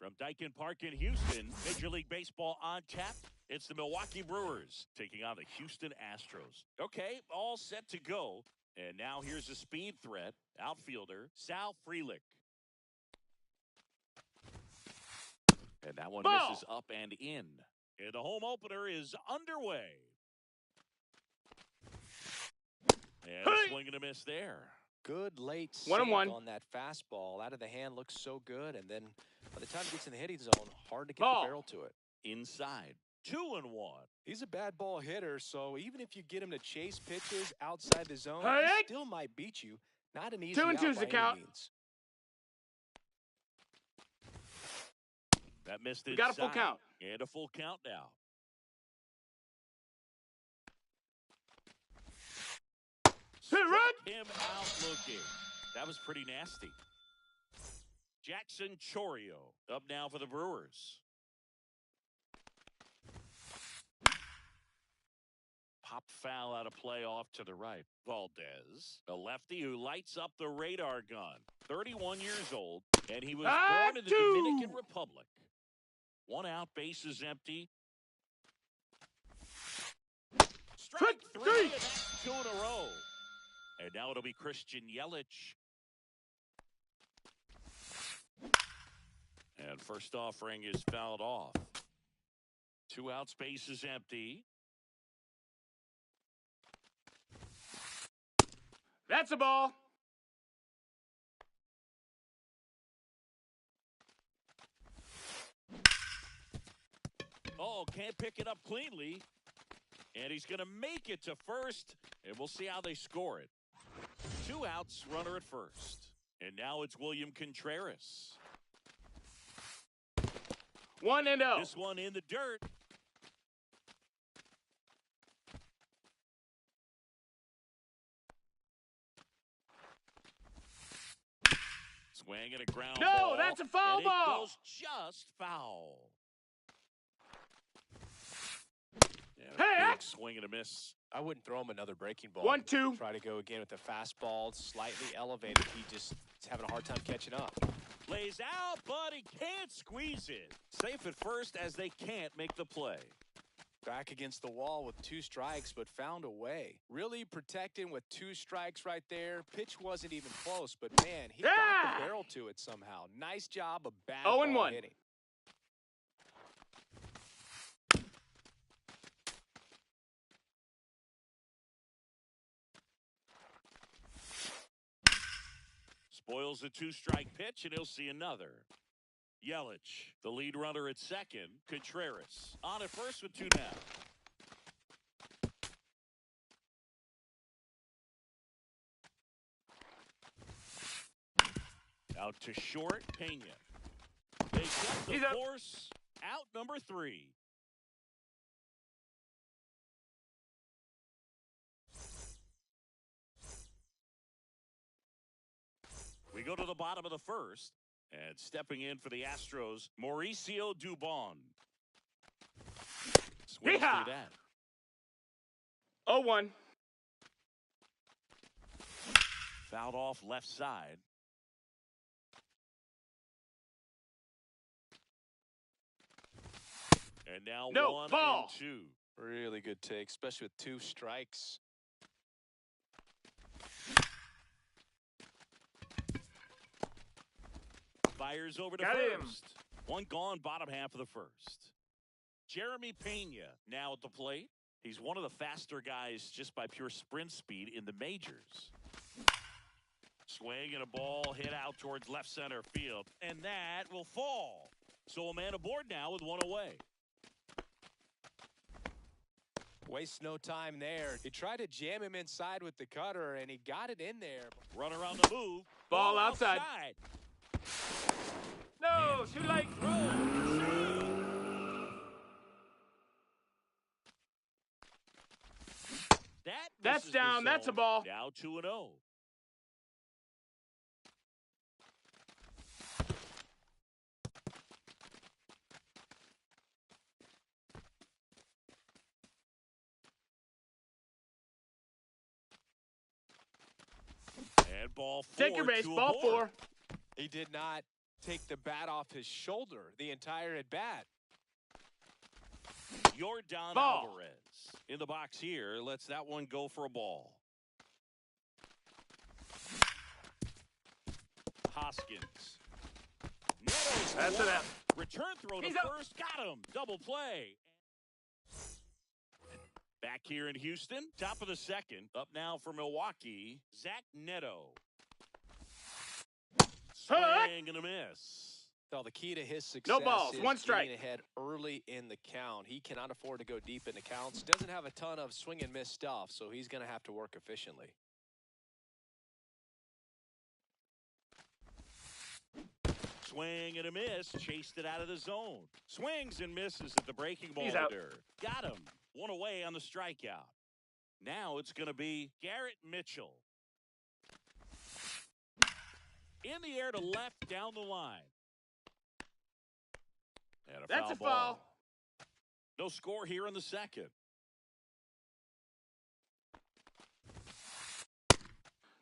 From Daikin Park in Houston, Major League Baseball on tap. It's the Milwaukee Brewers taking on the Houston Astros. Okay, all set to go. And now here's a speed threat, outfielder Sal Frelick. And that one misses up and in. And the home opener is underway. And a swing and a miss there. Good late sink on that fastball. Out of the hand, looks so good. And then by the time he gets in the hitting zone, hard to get the barrel to it. Inside, 2-1. He's a bad ball hitter, so even if you get him to chase pitches outside the zone, he still might beat you. Not an easy out by any means. That missed it. Got a full count. And a full count now. Him out looking. That was pretty nasty. Jackson Chourio up now for the Brewers. Popped foul out of play off to the right. Valdez, a lefty who lights up the radar gun. 31 years old, and he was born in the Dominican Republic. One out, bases empty. Strike three, and that's 2 in a row. And now it'll be Christian Yelich. And first offering is fouled off. 2 outs, bases empty. That's a ball. Oh, can't pick it up cleanly. And he's going to make it to first. And we'll see how they score it. 2 outs, runner at first. And now it's William Contreras. 1-0. This one in the dirt. Swing and a ground ball. No, that's a foul and ball. It goes just foul. Big swing and a miss. I wouldn't throw him another breaking ball. 1-2. Try to go again with the fastball, slightly elevated. He just is having a hard time catching up. Lays out, but he can't squeeze it. Safe at first as they can't make the play. Back against the wall with 2 strikes, but found a way. Really protecting with 2 strikes right there. Pitch wasn't even close, but man, he got the barrel to it somehow. Nice job of bad ball hitting. Spoils a 2-strike pitch, and he'll see another. Yelich, the lead runner at second. Contreras on at first with 2 down. Out to short, Pena. They get the force. Out number 3. We go to the bottom of the first. And stepping in for the Astros, Mauricio Dubon. Swings Yeehaw! through that. 0-1. Fouled off left side. And now No, 1 ball. and 2. Really good take, especially with 2 strikes. Fires over to Got first. him. 1 gone, bottom half of the first. Jeremy Pena now at the plate. He's one of the faster guys just by pure sprint speed in the majors. Swing and a ball hit out towards left center field. And that will fall. So a man aboard now with 1 away. Wastes no time there. He tried to jam him inside with the cutter, and he got it in there. Runner on the move. Ball outside. No, too late. That's misses the down. That's a zone. ball. Now 2-0. And ball 4. Take your base. to Ball aboard. 4. He did not take the bat off his shoulder the entire at bat. Yordan Ball. Alvarez in the box here. Lets that one go for a ball. Hoskins. Nettles That's one. it out. Return throw to He's out. first. Got him. Double play. Back here in Houston. Top of the second. Up now for Milwaukee. Zach Neto. Swing and a miss. Well, the key to his success balls, is 1 strike. getting ahead early in the count. He cannot afford to go deep into counts. Doesn't have a ton of swing and miss stuff, so he's going to have to work efficiently. Swing and a miss. Chased it out of the zone. Swings and misses at the breaking ball. He's out. Got him. 1 away on the strikeout. Now it's going to be Garrett Mitchell. In the air to left down the line. And That's a ball. foul. No score here in the second.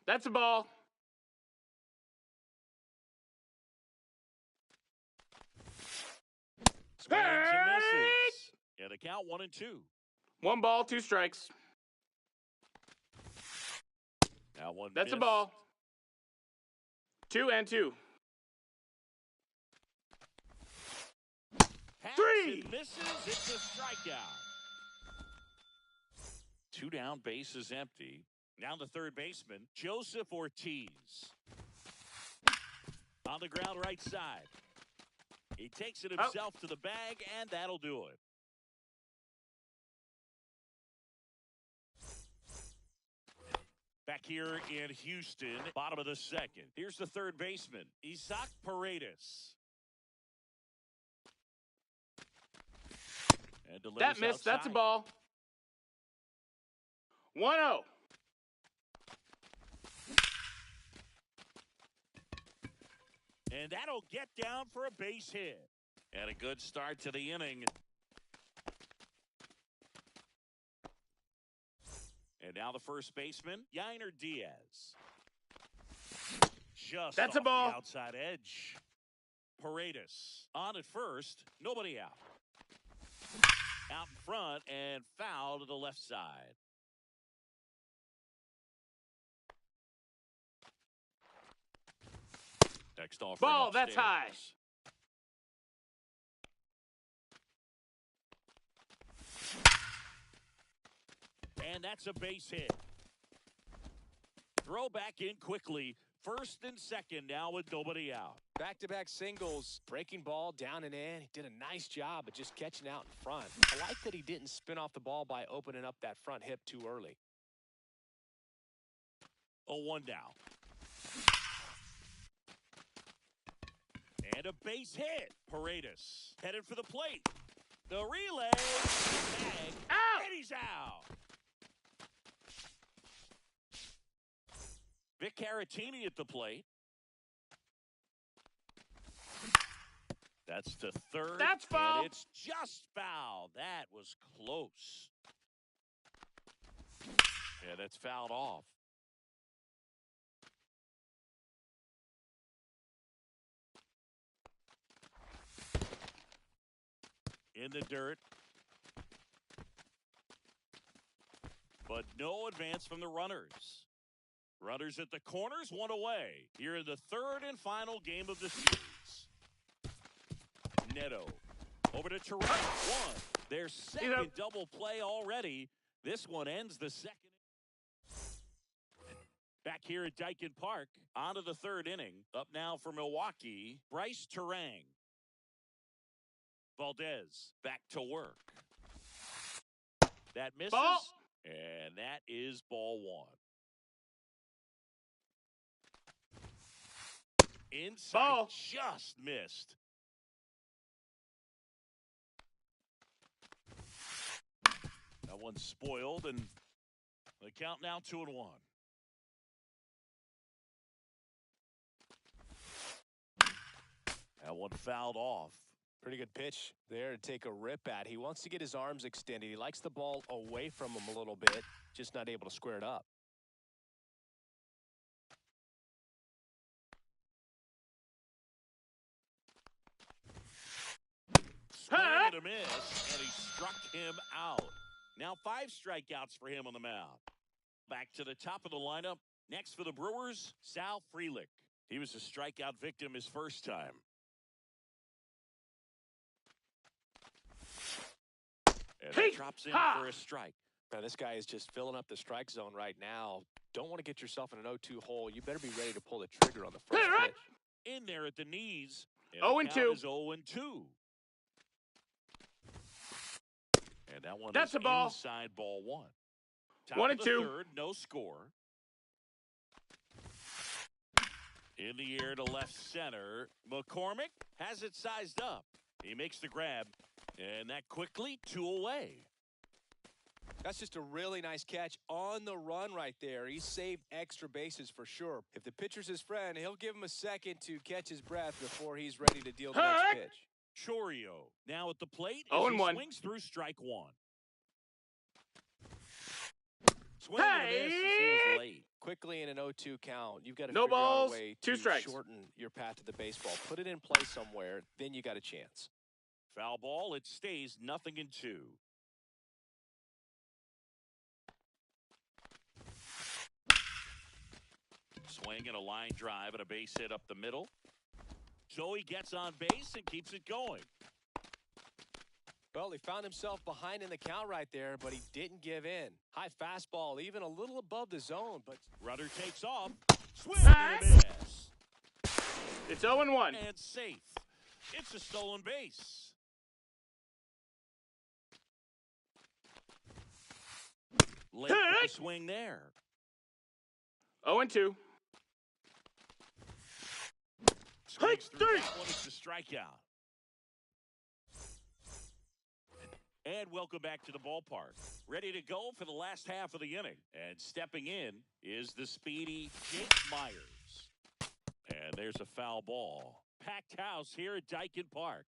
That's a ball. Swings and misses. And the count 1 and 2. 1 ball, 2 strikes. Now 1 That's a missed. ball. 2 and 2. Hacks 3. and misses. It's a strikeout. 2 down, bases empty. Now the third baseman, Joseph Ortiz. On the ground right side. He takes it himself to the bag, and that'll do it. Back here in Houston, bottom of the second. Here's the third baseman, Isaac Paredes. And delivers That missed. That's a outside. ball. 1-0. And that'll get down for a base hit. And a good start to the inning. And now the first baseman, Yainer Diaz. Just That's off a ball. the outside edge. Paredes on at first. Nobody out. Out in front and foul to the left side. Next offering Ball, that's upstairs. high. And that's a base hit. Throw back in quickly. First and second now with nobody out. Back-to-back singles, breaking ball down and in. He did a nice job of just catching out in front. I like that he didn't spin off the ball by opening up that front hip too early. 0-1 now. And a base hit. Paredes headed for the plate. The relay. Tag. Out. And he's out. Vic Caratini at the plate. That's to third. That's foul. And it's just foul. That was close. Yeah, that's fouled off. In the dirt. But no advance from the runners. Runners at the corners, one away. Here in the third and final game of the series. Neto. Over to Terrell. One. Their second double play already. This one ends the second. Back here at Daikin Park. On to the third inning. Up now for Milwaukee. Bryce Terang. Valdez back to work. That misses. Ball. And that is ball one. Inside Ball. just missed. That one's spoiled, and the count now 2-1. That one fouled off. Pretty good pitch there to take a rip at. He wants to get his arms extended. He likes the ball away from him a little bit, just not able to square it up. Swing and a miss, and he struck him out. Now 5 strikeouts for him on the mound. Back to the top of the lineup. Next for the Brewers, Sal Frelick. He was a strikeout victim his first time. And that drops in for a strike. Now, this guy is just filling up the strike zone right now. Don't want to get yourself in an 0-2 hole. You better be ready to pull the trigger on the first pitch. In there at the knees. 0-2. 0-2. And that one That's is a ball. Inside ball one. Top 1-2. of the third, no score. In the air to left center. McCormick has it sized up. He makes the grab. And that quickly 2 away. That's just a really nice catch on the run right there. He saved extra bases for sure. If the pitcher's his friend, he'll give him a second to catch his breath before he's ready to deal the next pitch. Chorio now at the plate. 0-1. Swings through strike one. Swing and a miss as he was late. Quickly in an 0-2 count, you've got to No figure balls, out a way 2 to strikes. shorten your path to the baseball. Put it in play somewhere, then you got a chance. Foul ball. It stays 0-2. Swing and a line drive and a base hit up the middle. So he gets on base and keeps it going. Well, he found himself behind in the count right there, but he didn't give in. High fastball, even a little above the zone, but Rudder takes off. Swing and a miss. It's 0-1. And safe. It's a stolen base. Late with the swing there. 0-2. Swings through that one. It's a strikeout. And welcome back to the ballpark. Ready to go for the last half of the inning. And stepping in is the speedy Jake Myers. And there's a foul ball. Packed house here at Daikin Park.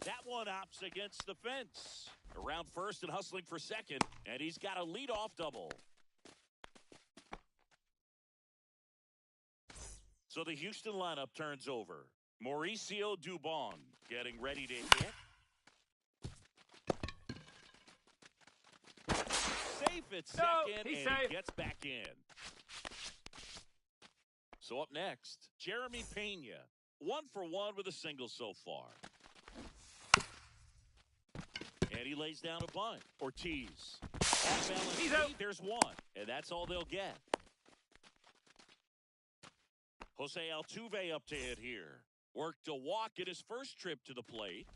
That one opts against the fence. Around first and hustling for second. And he's got a leadoff double. So the Houston lineup turns over. Mauricio Dubon getting ready to hit. Safe at second, and he gets back in. So up next, Jeremy Pena. 1 for 1 with a single so far. And he lays down a bunt. Ortiz. Off balance. He's out. There's one. And that's all they'll get. Jose Altuve up to hit here. Worked a walk in his first trip to the plate.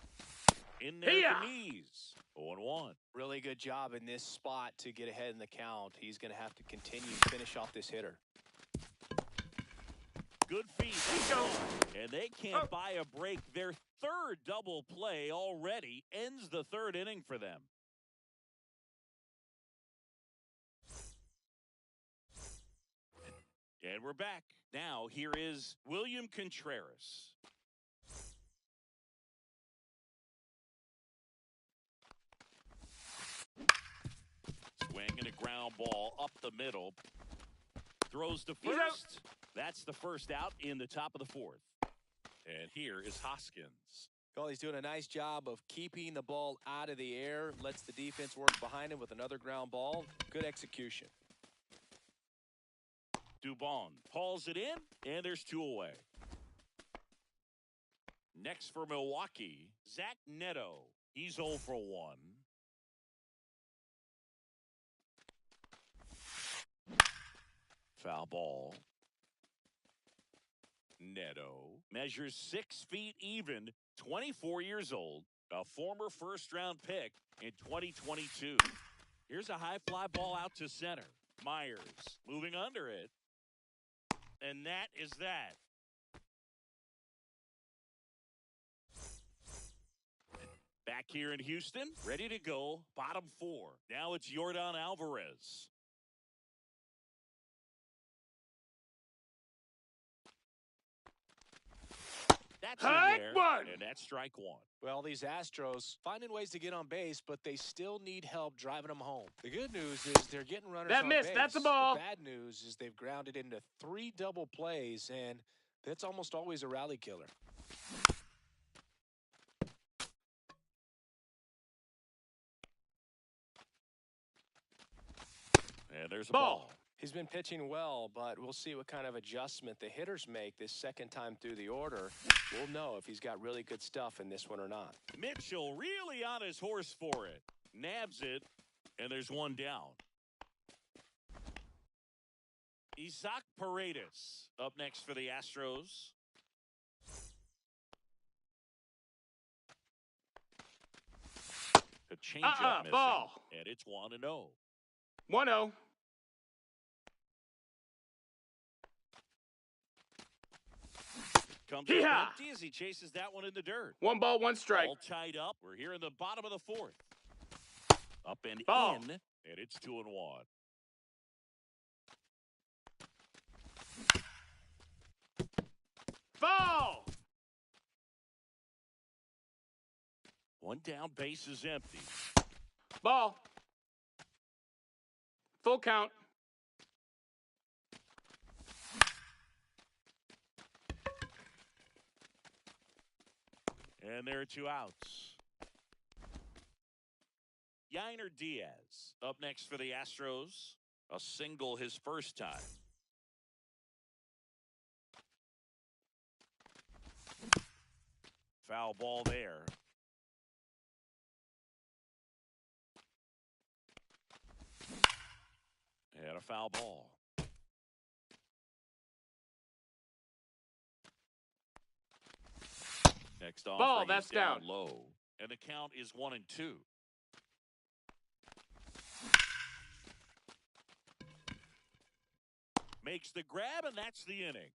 In there at the knees. 0-1. really good job in this spot to get ahead in the count. He's going to have to continue to finish off this hitter. Good feed. And they can't buy a break. Their third double play already ends the third inning for them. And we're back. Now, here is William Contreras. Swinging a ground ball up the middle. Throws to first. That's the first out in the top of the fourth. And here is Hoskins. Well, he's doing a nice job of keeping the ball out of the air. Lets the defense work behind him with another ground ball. Good execution. Dubon hauls it in, and there's two away. Next for Milwaukee, Zach Neto. He's 0 for 1. Foul ball. Neto measures 6 feet even, 24 years old, a former first-round pick in 2022. Here's a high fly ball out to center. Myers moving under it. And that is that. Back here in Houston, ready to go, bottom 4. Now it's Yordan Alvarez. That's in there, and that's strike 1. Well, these Astros finding ways to get on base, but they still need help driving them home. The good news is they're getting runners on base. That's a ball. The bad news is they've grounded into 3 double plays, and that's almost always a rally killer. And there's a ball. He's been pitching well, but we'll see what kind of adjustment the hitters make this second time through the order. We'll know if he's got really good stuff in this one or not. Mitchell really on his horse for it. Nabs it, and there's one down. Isaac Paredes up next for the Astros. A changeup missing, ball. And it's 1-0. 1-0. Comes up empty as he chases that one in the dirt. 1 ball, 1 strike. All tied up. We're here in the bottom of the fourth. Up and ball. in, and it's 2-1. Ball. One down, base is empty. Ball. Full count. And there are 2 outs. Yainer Diaz up next for the Astros. A single his first time. Foul ball there. And a foul ball. Next off, ball, that's down low. And the count is 1-2. Makes the grab, and that's the inning.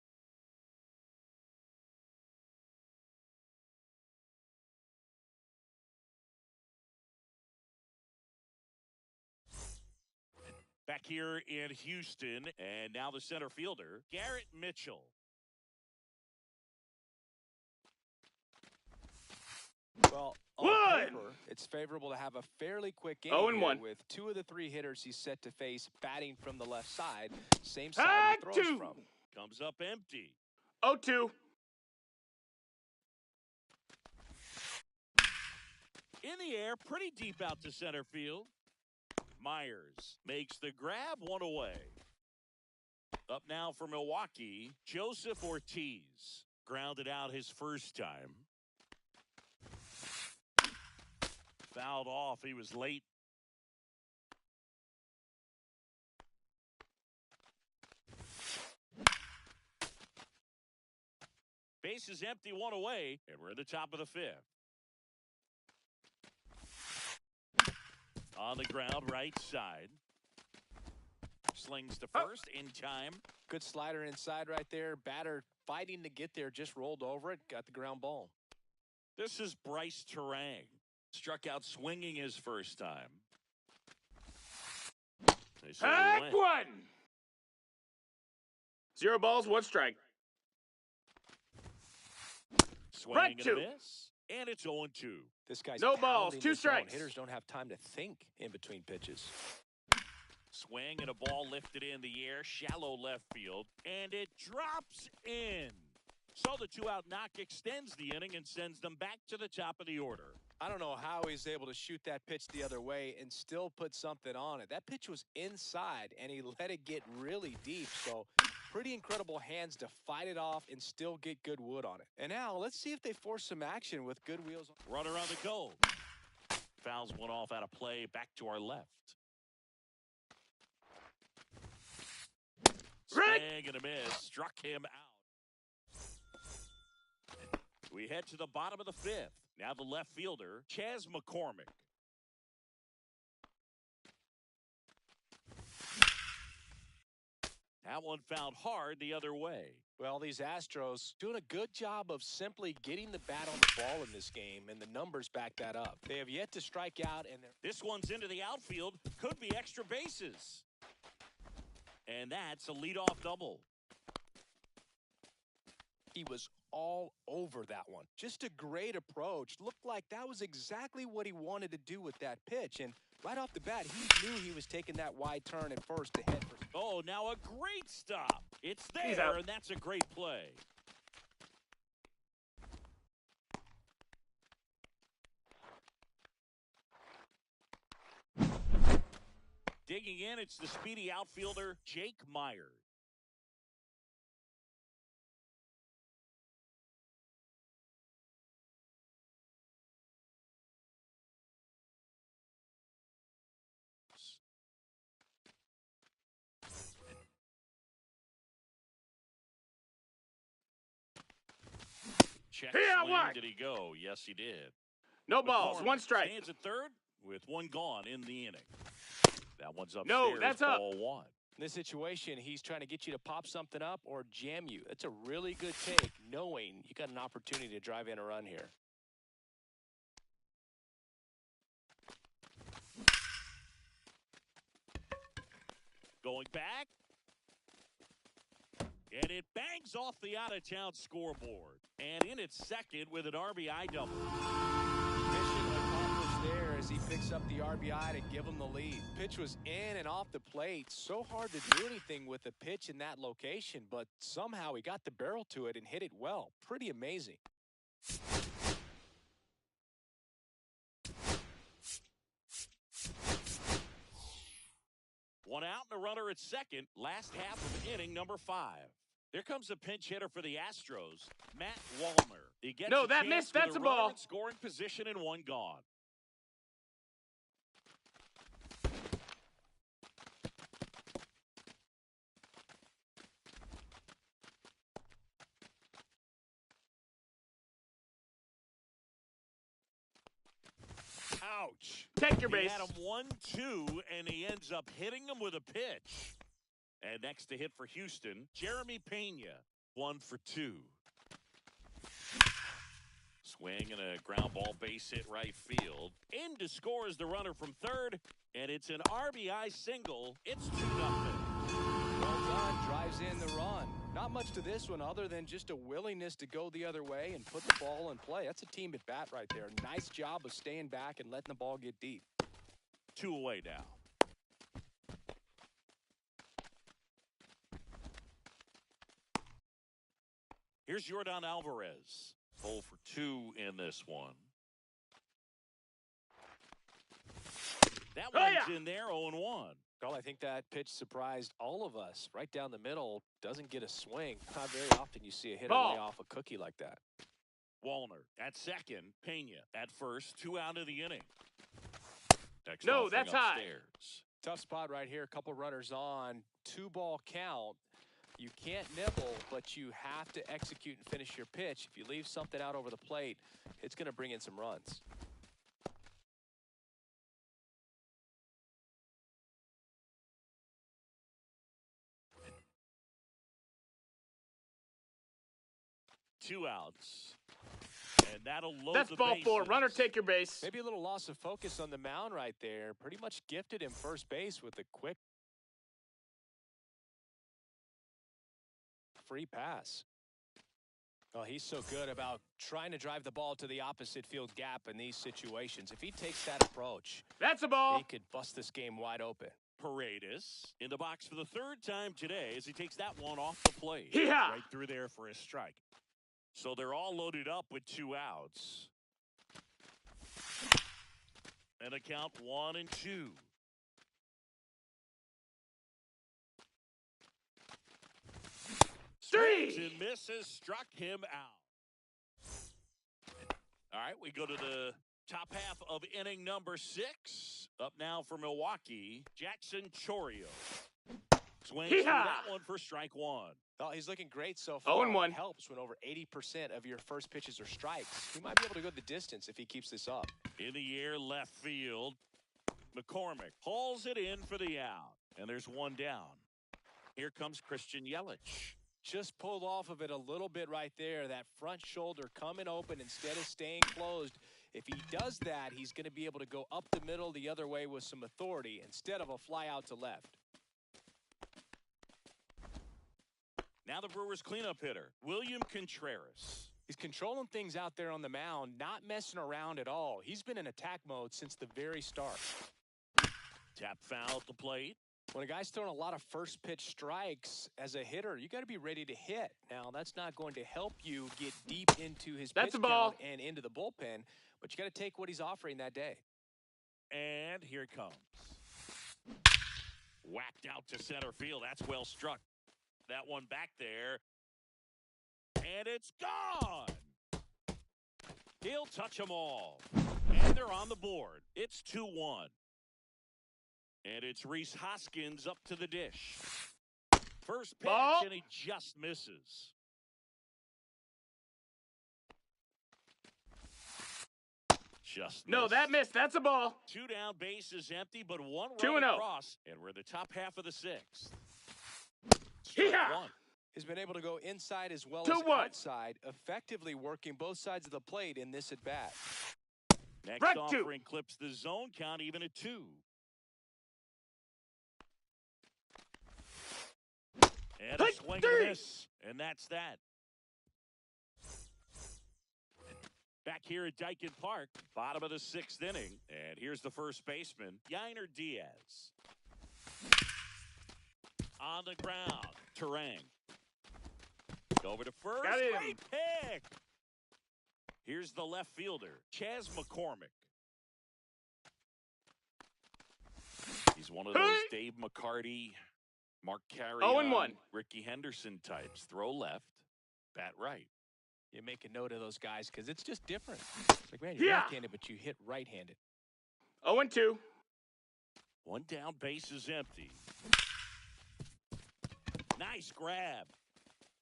Back here in Houston, and now the center fielder, Garrett Mitchell. Well, on paper, it's favorable to have a fairly quick game 0-1. with 2 of the 3 hitters he's set to face batting from the left side. Same side he throws from. Comes up empty. 0-2. In the air, pretty deep out to center field. Myers makes the grab, 1 away. Up now for Milwaukee, Joseph Ortiz. Grounded out his first time. Fouled off. He was late. Base is empty, 1 away, and we're at the top of the 5th. On the ground, right side. Slings to first in time. Good slider inside right there. Batter fighting to get there, just rolled over it, got the ground ball. This is Bryce Terang. Struck out swinging his first time. They say Heck he went. one. 0 balls, 1 strike. Swing Strike and a 2. miss. And it's 0-2. This guy's No balls, pounding 2 the zone. strikes. Hitters don't have time to think in between pitches. Swing and a ball lifted in the air, shallow left field, and it drops in. So the 2-out knock extends the inning and sends them back to the top of the order. I don't know how he's able to shoot that pitch the other way and still put something on it. That pitch was inside, and he let it get really deep. So pretty incredible hands to fight it off and still get good wood on it. And now let's see if they force some action with good wheels. Runner on the go. Fouls one off out of play, back to our left. Swing and a miss. Struck him out. We head to the bottom of the 5th. Now the left fielder, Chas McCormick. That one found hard the other way. Well, these Astros doing a good job of simply getting the bat on the ball in this game, and the numbers back that up. They have yet to strike out, and This one's into the outfield. Could be extra bases. And that's a leadoff double. he was all over that one. Just a great approach. Looked like that was exactly what he wanted to do with that pitch. And right off the bat, he knew he was taking that wide turn at first to head for. Oh, now a great stop. It's He's there, out. and that's a great play. Digging in, it's the speedy outfielder, Jake Myers. Check Here, swing. what? Did he go? Yes, he did. No balls, McCormick one strike. Stands at third with one gone in the inning. That one's upstairs. No, that's up. Ball one. In this situation, he's trying to get you to pop something up or jam you. That's a really good take, knowing you got an opportunity to drive in a run here. Going back. And it bangs off the out-of-town scoreboard. And in its second with an RBI double. Mission accomplished there as he picks up the RBI to give him the lead. Pitch was in and off the plate. So hard to do anything with a pitch in that location, but somehow he got the barrel to it and hit it well. Pretty amazing. One out and a runner at second. Last half of inning number 5. Here comes a pinch hitter for the Astros, Matt Wallner. He gets No, a that chance missed. with That's a runner ball. in scoring position and one gone. Ouch. Take your He base. had him 1-2, and he ends up hitting him with a pitch. And next to hit for Houston, Jeremy Pena, 1 for 2. Swing and a ground ball base hit right field. In to score is the runner from third, and it's an RBI single. It's 2-0. Well done, drives in the run. Not much to this one other than just a willingness to go the other way and put the ball in play. That's a team at bat right there. Nice job of staying back and letting the ball get deep. 2 away now. Here's Yordan Alvarez. 0 for 2 in this one. That Oh, one's yeah. in there, 0-1. Well, I think that pitch surprised all of us. Right down the middle, doesn't get a swing. Not very often you see a hitter Ball. lay off a cookie like that. Wallner at second, Pena at first, 2 out of the inning. Next No, offering that's high. upstairs. Tough spot right here. A couple runners on. 2-ball count. You can't nibble, but you have to execute and finish your pitch. If you leave something out over the plate, it's going to bring in some runs. 2 outs. And that'll load That's the ball bases. 4. Runner, take your base. Maybe a little loss of focus on the mound right there. Pretty much gifted him first base with a quick free pass. Well, he's so good about trying to drive the ball to the opposite field gap in these situations. If he takes that approach, That's a ball. he could bust this game wide open. Paredes in the box for the 3rd time today as he takes that one off the plate. Yeah. Right through there for a strike. So they're all loaded up with 2 outs. And a count 1-2. Swings and misses, struck him out. All right, we go to the top half of inning number 6. Up now for Milwaukee, Jackson Chorio. Swings through that one for strike 1. Oh, he's looking great so far. 0-1. It helps when over 80% of your first pitches are strikes. He might be able to go the distance if he keeps this up. In the air, left field. McCormick hauls it in for the out. And there's one down. Here comes Christian Yelich. Just pulled off of it a little bit right there. That front shoulder coming open instead of staying closed. If he does that, he's going to be able to go up the middle the other way with some authority instead of a fly out to left. Now the Brewers cleanup hitter, William Contreras. He's controlling things out there on the mound, not messing around at all. He's been in attack mode since the very start. Tap foul at the plate. When a guy's throwing a lot of first pitch strikes as a hitter, you got to be ready to hit. Now, that's not going to help you get deep into his pitch count and into the bullpen, but you got to take what he's offering that day. And here it comes. Whacked out to center field. That's well struck. That one back there. And it's gone. He'll touch them all. And they're on the board. It's 2-1. And it's Rhys Hoskins up to the dish. First pitch, and he just misses. Just No, missed. that missed. That's a ball. 2 down, bases empty, but 1 2-0. run across. And we're the top half of the 6th. Yeah. 1. He's been able to go inside as well 2-1. as outside, effectively working both sides of the plate in this at-bat. Next Right offering clips the zone count even at 2. And a swing and a miss. And that's that. Back here at Dyken Park, bottom of the 6th inning. And here's the first baseman, Yainer Diaz. On the ground, Terang. Over to first. Got him. Great pick. Here's the left fielder, Chas McCormick. He's one of those Dave McCarty, Mark Carrion, 0-1. Ricky Henderson types. Throw left, bat right. You make a note of those guys because it's just different. It's like, man, you're left-handed, but you hit right-handed. 0-2. 1 down, base is empty. Nice grab.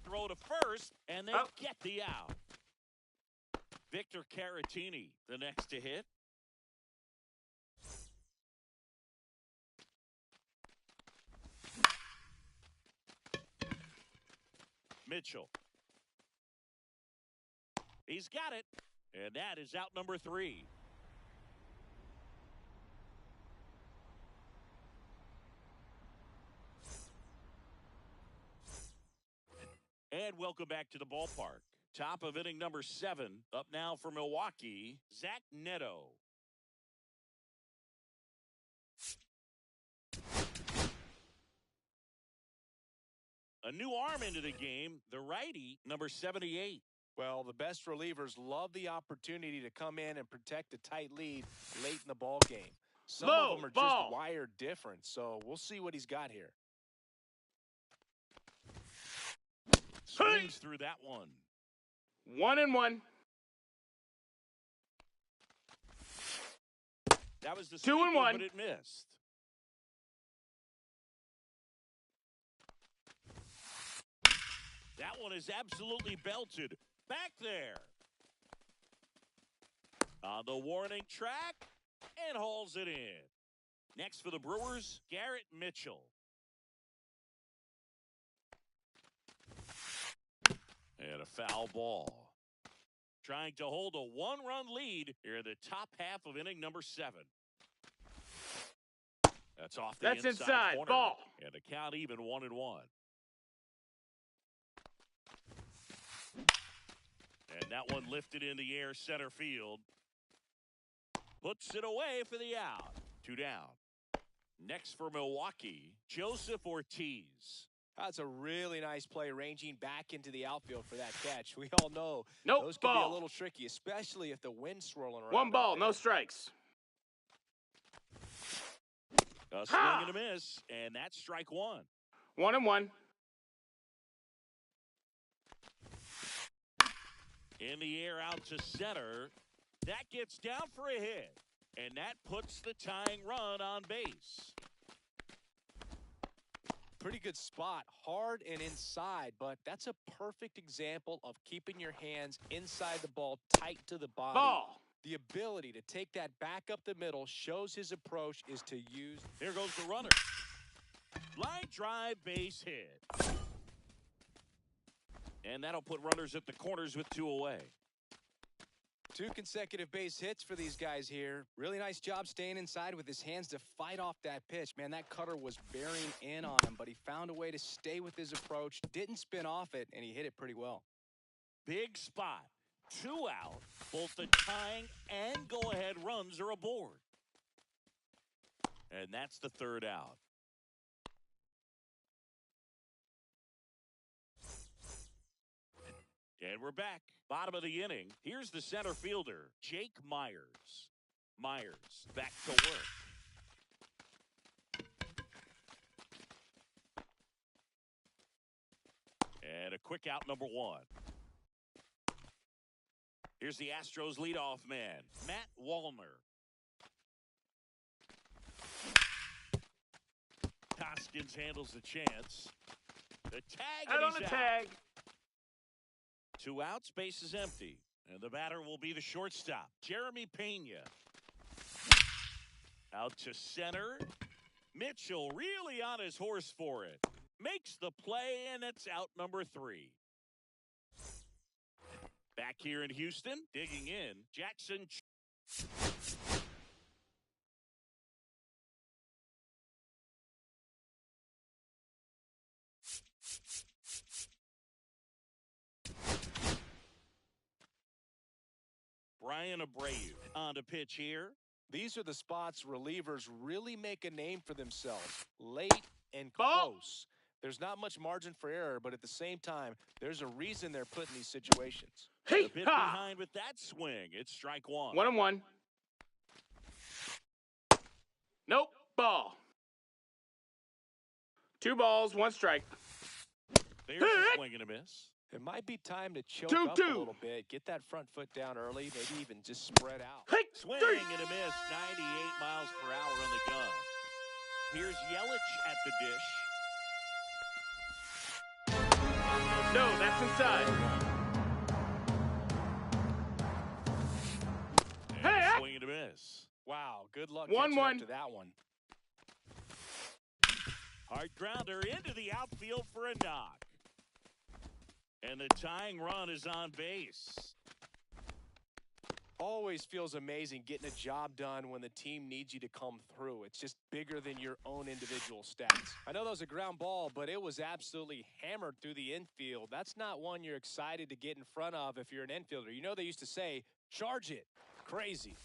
Throw to first, and they get the out. Victor Caratini, the next to hit. Mitchell. He's got it, and that is out number 3. And welcome back to the ballpark. Top of inning number 7. Up now for Milwaukee, Zach Neto. A new arm into the game, the righty, number 78. Well, the best relievers love the opportunity to come in and protect a tight lead late in the ball game. Some of them are just wired different, so we'll see what he's got here. Swings through that one. 1-1. That was the 2-1, but it missed. That one is absolutely belted. Back there. On the warning track and hauls it in. Next for the Brewers, Garrett Mitchell. And And a foul ball. Trying to hold a one-run lead here in the top half of inning number 7. That's off the inside corner. Ball. And the count even 1-1. And that one lifted in the air center field. Puts it away for the out. 2 down. Next for Milwaukee, Joseph Ortiz. That's a really nice play, ranging back into the outfield for that catch. We all know those can be a little tricky, especially if the wind's swirling around. 1 ball, no strikes. A swing and a miss, and that's strike 1. 1-1. In the air out to center. That gets down for a hit, and that puts the tying run on base. Pretty good spot, hard and inside, but that's a perfect example of keeping your hands inside the ball, tight to the body. Ball. The ability to take that back up the middle shows his approach is to use. Here goes the runner. Line drive, base hit. And that'll put runners at the corners with 2 away. 2 consecutive base hits for these guys here. Really nice job staying inside with his hands to fight off that pitch. Man, that cutter was bearing in on him, but he found a way to stay with his approach, didn't spin off it, and he hit it pretty well. Big spot. 2 out. Both the tying and go-ahead runs are aboard. And that's the 3rd out. And we're back. Bottom of the inning. Here's the center fielder, Jake Myers. Myers back to work. And a quick out, number 1. Here's the Astros leadoff man, Matt Wallner. Hoskins handles the chance. The tag, Out on the tag. 2 outs, base is empty. And the batter will be the shortstop, Jeremy Pena. Out to center. Mitchell really on his horse for it. Makes the play, and it's out number 3. Back here in Houston, digging in, Jackson. Brian Abreu on to pitch here. These are the spots relievers really make a name for themselves. Late and close. There's not much margin for error, but at the same time, there's a reason they're put in these situations. A bit behind with that swing. It's strike 1. 1-1. Nope. Ball. 2 balls, 1 strike. There's a swing and a miss. It might be time to choke up a little bit, get that front foot down early, maybe even just spread out. Swing and a miss, 98 miles per hour on the gun. Here's Yelich at the dish. No, that's inside. And swing and a miss. Wow, good luck 1-1 to that one. Hard grounder into the outfield for a knock. And the tying run is on base. Always feels amazing getting a job done when the team needs you to come through. It's just bigger than your own individual stats. I know that was a ground ball, but it was absolutely hammered through the infield. That's not one you're excited to get in front of if you're an infielder. You know they used to say, charge it. Crazy.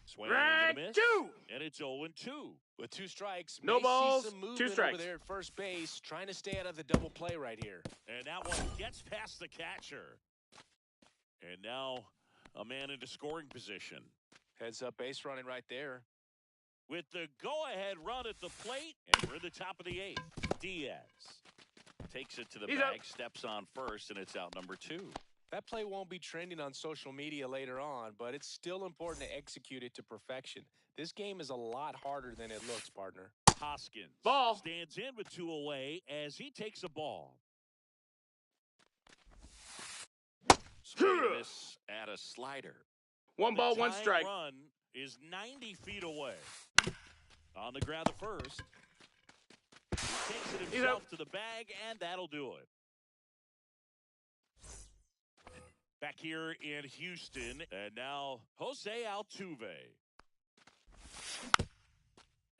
Swing and a miss. 2. And it's 0-2. With 2 strikes, No balls, see some 2 movement strikes. over there at first base, trying to stay out of the double play right here. And that one gets past the catcher. And now a man into scoring position. Heads up base running right there. With the go-ahead run at the plate, and we're at the top of the 8th. Diaz takes it to the bag, steps on first, and it's out number 2. That play won't be trending on social media later on, but it's still important to execute it to perfection. This game is a lot harder than it looks, partner. Hoskins Ball. stands in with 2 away as he takes a ball. Swing and miss at a slider. 1 ball, 1 The tying strike. run is 90 feet away. On the ground at first. He takes it himself to the bag, and that'll do it. Back here in Houston, and now Jose Altuve.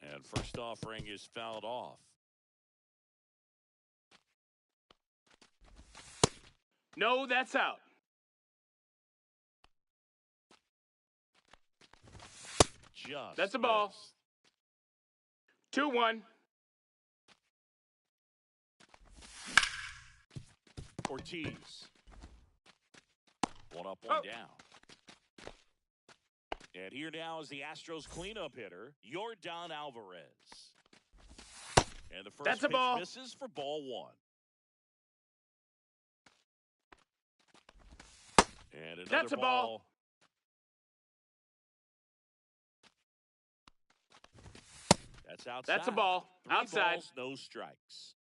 And first offering is fouled off. No, that's out. Just That's a ball. missed. 2-1. Ortiz. One up, one down. And here now is the Astros cleanup hitter, Yordan Alvarez. And the first That's a pitch ball. misses for ball one. And another That's a ball. That's outside. That's a ball. 3 Outside. balls, no strikes.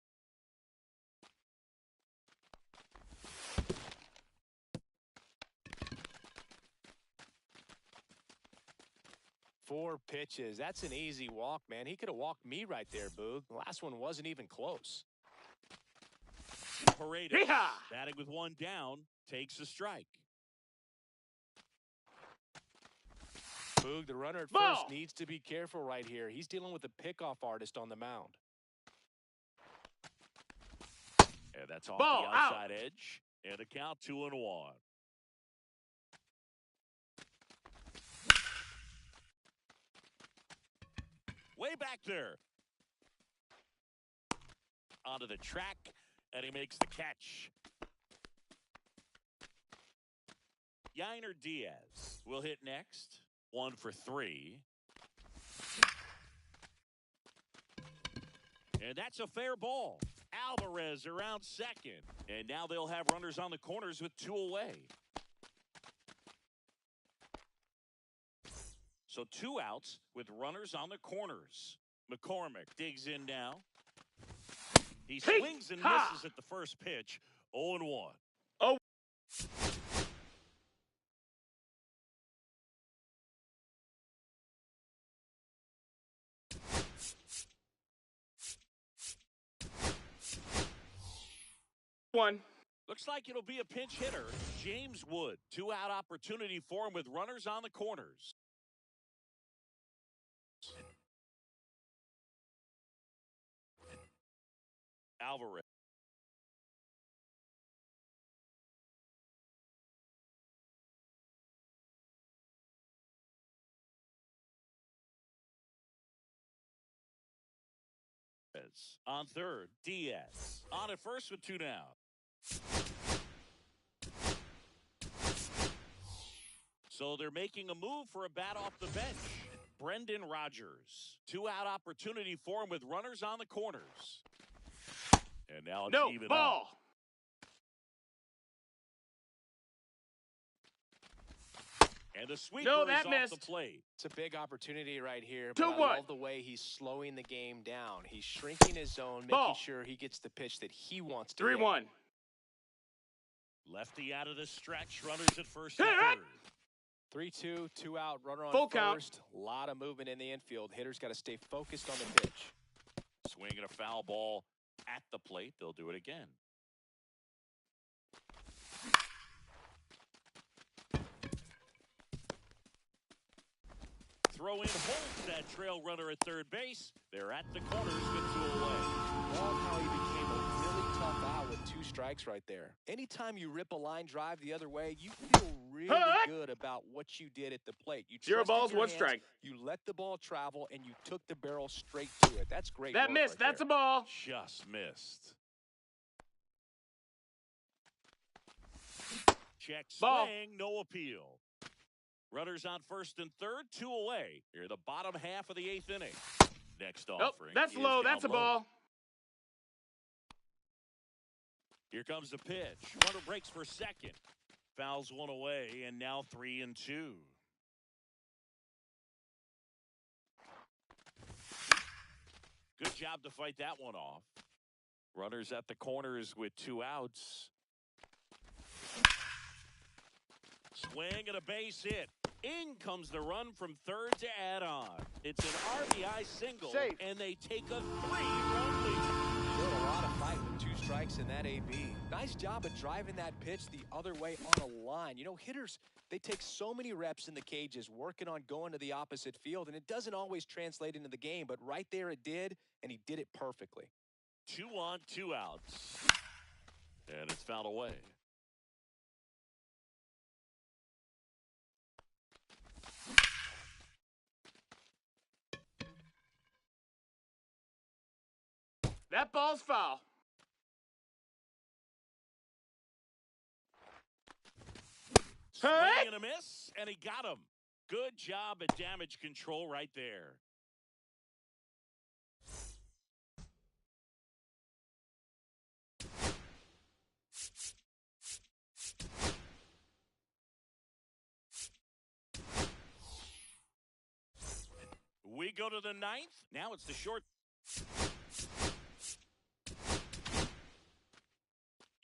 Four pitches. That's an easy walk, man. He could have walked me right there, Boog. The last one wasn't even close. Paredes, Yeehaw! batting with one down, takes a strike. Boog, the runner at Ball. first needs to be careful right here. He's dealing with a pickoff artist on the mound. And that's off Ball, the outside out. edge. And a count 2-1. Way back there. Onto the track, and he makes the catch. Yainer Diaz will hit next. 1 for 3. And that's a fair ball. Alvarez around second. And now they'll have runners on the corners with 2 away. So 2 outs with runners on the corners. McCormick digs in now. He swings and misses at the first pitch. 0-1. Oh. One. Looks like it'll be a pinch hitter. James Wood. 2-out opportunity for him with runners on the corners. Alvarez. On third, Diaz. On at first with 2 down. So they're making a move for a bat off the bench. Brendan Rodgers. 2-out opportunity for him with runners on the corners. And now it's No, even ball. up. And the sweeper No, is that off missed. the plate. It's a big opportunity right here, but 2-1. I love the way he's slowing the game down. He's shrinking his zone, making Ball. sure he gets the pitch that he wants to hit. 3-1. Lefty out of the stretch. Runners at first and Hit it. third. 3-2, 2-out, runner on Full count. first. A lot of movement in the infield. Hitters got to stay focused on the pitch. Swinging a foul ball at the plate. They'll do it again. Throw in holds that trail runner at third base. They're at the corners with 2 away. Love how he became a really tough out with 2 strikes right there. Anytime you rip a line drive the other way, you feel really good about what you did at the plate. You 0 trusted balls, your 1 hands, strike. You let the ball travel, and you took the barrel straight to it. That's great That work missed. right That's there. a ball. Just missed. Check Ball. swing, no appeal. Runners on first and third, 2 away. Here, the bottom half of the 8th inning. Next Nope, offering. that's is low. down That's a low. ball. Here comes the pitch. Runner breaks for second. Fouls 1 away, and now 3-2. Good job to fight that one off. Runners at the corners with 2 outs. Swing and a base hit. In comes the run from third to add on. It's an RBI single, Safe. and they take a 3-run lead. Showed a lot of fight with 2 strikes. strikes in that AB. Nice job of driving that pitch the other way on a line. You know, hitters, they take so many reps in the cages working on going to the opposite field, and it doesn't always translate into the game, but right there it did, and he did it perfectly. 2 on, 2 outs. And it's fouled away. That ball's foul. Swing and a miss, and he got him. Good job at damage control right there. We go to the 9th. Now it's the short.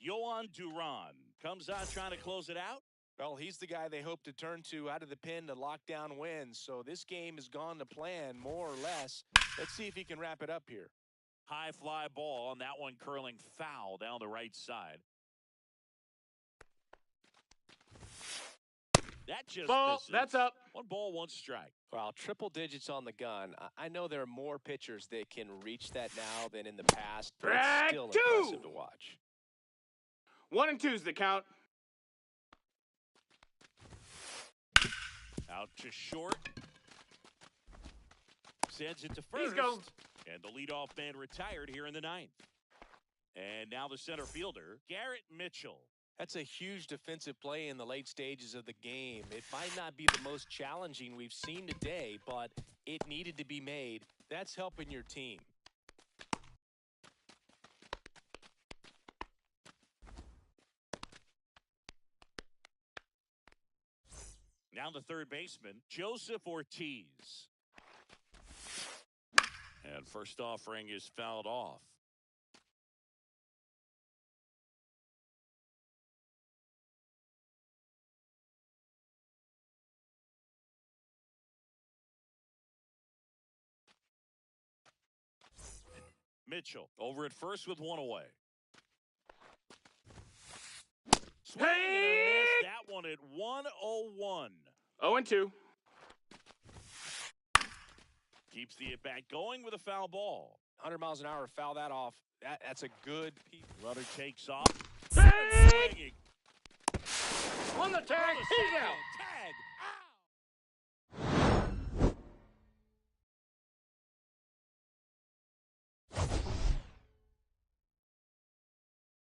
Yohan Duran comes on trying to close it out. Well, he's the guy they hope to turn to out of the pen to lock down wins. So this game has gone to plan, more or less. Let's see if he can wrap it up here. High fly ball on that one, curling foul down the right side. That just misses. That's up. 1 ball, 1 strike. Well, triple digits on the gun. I know there are more pitchers that can reach that now than in the past, but it's still impressive to watch. 1 and 2's the count. Out to short. Sends it to first. He's going. And the leadoff man retired here in the 9th. And now the center fielder, Garrett Mitchell. That's a huge defensive play in the late stages of the game. It might not be the most challenging we've seen today, but it needed to be made. That's helping your team. Now the third baseman, Joseph Ortiz. And first offering is fouled off. Mitchell over at first with 1 away. Swing and a miss. That one at 1-0-1. 0 and 2. Keeps the at-bat going with a foul ball. 100 miles an hour, foul that off. That's a good piece. Runner takes off. Bang! Swinging. On the tag, he's out.